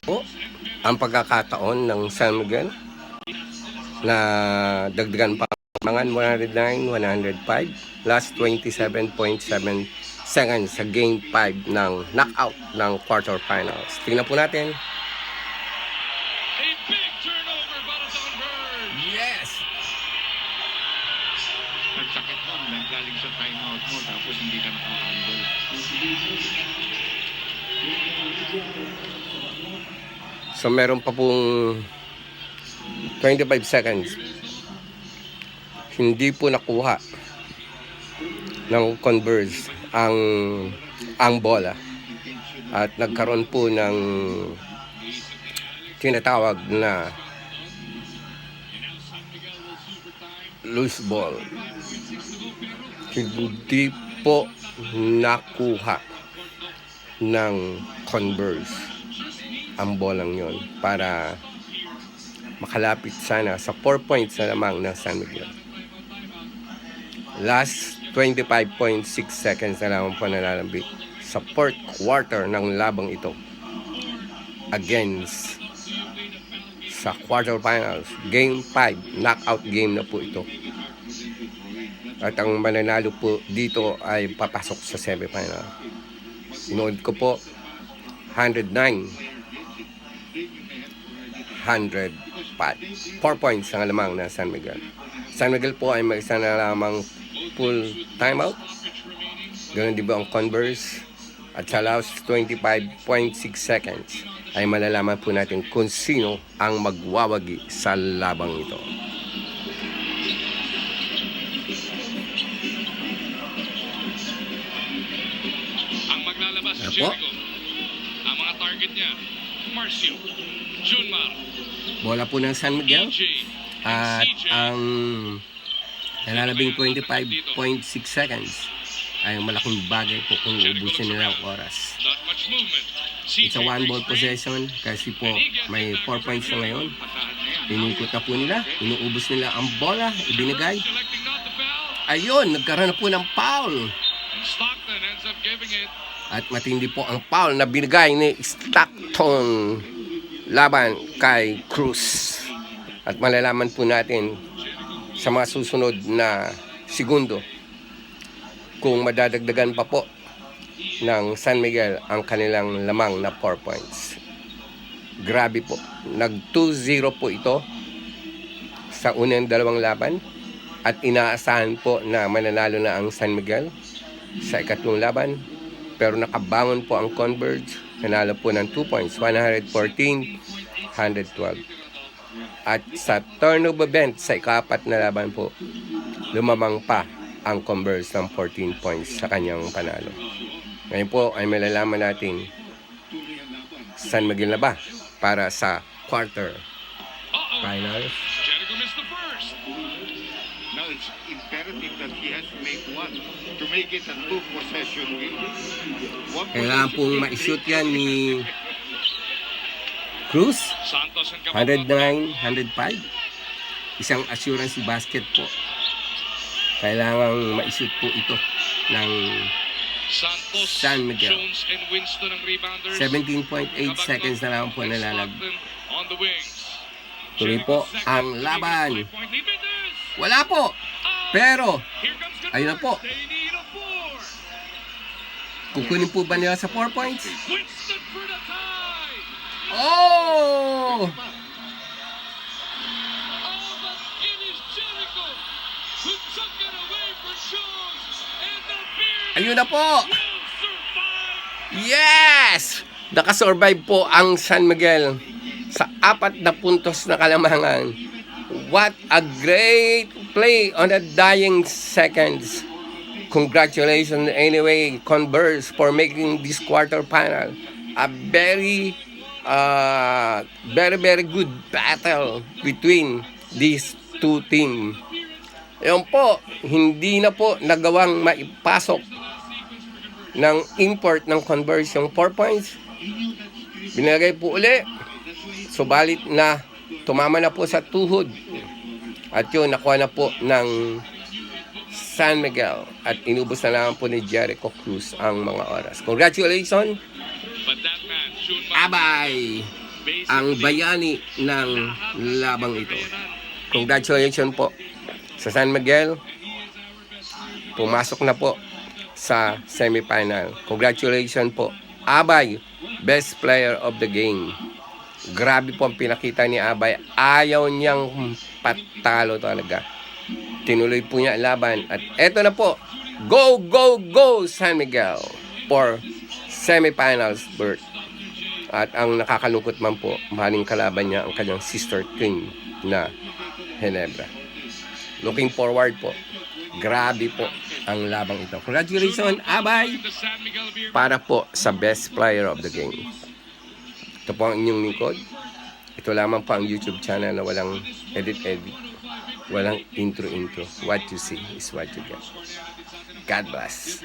po ang pagkakataon ng San Miguel na dagdagan pa mangan 109, 105, last 27.7 seconds sa game 5 ng knockout ng quarterfinals. Tingnan po natin. A big turnover para sa Converge. Yes! Ang sakit mo, galing sa timeout mo, tapos hindi ka nakahandle. So meron pa pong 25 seconds. Hindi po nakuha ng Converge ang bola. At nagkaroon po ng tinatawag na loose ball. Hindi po nakuha ng Converge ang bolang yon para makalapit sana sa 4 points na lamang ng San Miguel. Last 25.6 seconds na lamang po nalalambik sa 4th quarter ng labang ito against sa quarterfinals. Game 5, knockout game na po ito. At ang mananalo po dito ay papasok sa semifinal. Inood ko po 109, 105. 4 points ang lamang na San Miguel. San Miguel po ay may isa na lamang full timeout. Ganun din ba ang Converse? At sa last 25.6 seconds ay malalaman po natin kung sino ang magwawagi sa labang ito. Ang maglalabas si Apo? Jericho. Ang mga target niya, Marcio, Junmar, Bola po ng San Miguel. EJ, At CJ. ang nalalabing 25.6 seconds ay malaking bagay po kung ubusin nila ang oras. Not much movement. It's a one ball possession kasi po may 4 points na ngayon. Inikot na po nila, inuubos nila ang bola, ibinigay. Selecting not the foul. Ayun, nagkaroon na po ng foul. And Stockton ends up giving it. At matindi po ang foul na binigay ni Stockton laban kay Cruz. At malalaman po natin sa mga susunod na segundo kung madadagdagan pa po ng San Miguel ang kanilang lamang na 4 points. Grabe po. Nag 2-0 po ito sa unang dalawang laban at inaasahan po na mananalo na ang San Miguel sa ikatlong laban. Pero nakabangon po ang Converge. Nanalo po ng 2 points, 114, 112. At sa turn of event sa ikapat na laban po, lumamang pa ang Converge ng 14 points sa kanyang panalo. Ngayon po ay malalaman natin San Miguel na ba para sa quarter finals. Jericho missed the first. Now it's imperative that he has to make one to make it a two-possession game. Kailangan pong ma-shoot yan ni Cruz. Santos and Capablanca. 109, 105. Isang assurance basket po. Kailangang ma-shoot po ito ng Santos, San Miguel. Jones and Winston ang rebounders. 17.8 seconds na lang po And nalalag. Stockton on the wings. Tuloy po ang laban. 5-point lead. It is. Wala po. Pero, Here comes Converge. ayun na po. They need a 4. Kukunin po ba nila sa 4 points? Winston for the tie. Oh! Oh, but it is Jericho who took it away from Jones. And the Bears Ayun na po. will survive. Yes! Nakasurvive po ang San Miguel sa 4 na puntos na kalamangan. What a great play on the dying seconds. Congratulations anyway, Converse, for making this quarterfinal a very good battle between these two teams. Yun po, hindi na po nagawang maipasok ng import ng Converse yung 4 points. Binigay po uli. Subalit na tumama na po sa tuhod. At yun, nakuha na po ng San Miguel. At inubos na lang po ni Jericho Cruz ang mga oras. Congratulations! But that man, Junmar, Abay! ang bayani ng labang ito. Congratulations po sa San Miguel. Pumasok na po sa semifinal. Congratulations po. Abay, best player of the game. Grabe po ang pinakita ni Abay. Ayaw niyang patalo talaga. Tinuloy po niya ang laban. At eto na po. Go, go, go San Miguel for semifinals berth. At ang nakakalungkot man po, mahaling kalaban niya ang kanyang sister team na Ginebra. Looking forward po. Grabe po ang labang ito. Congratulations, Abay! Para po sa best player of the game. Ito po ang inyong lingkod. Ito lamang po ang YouTube channel na walang edit-edit. Walang intro-intro. What you see is what you get. God bless.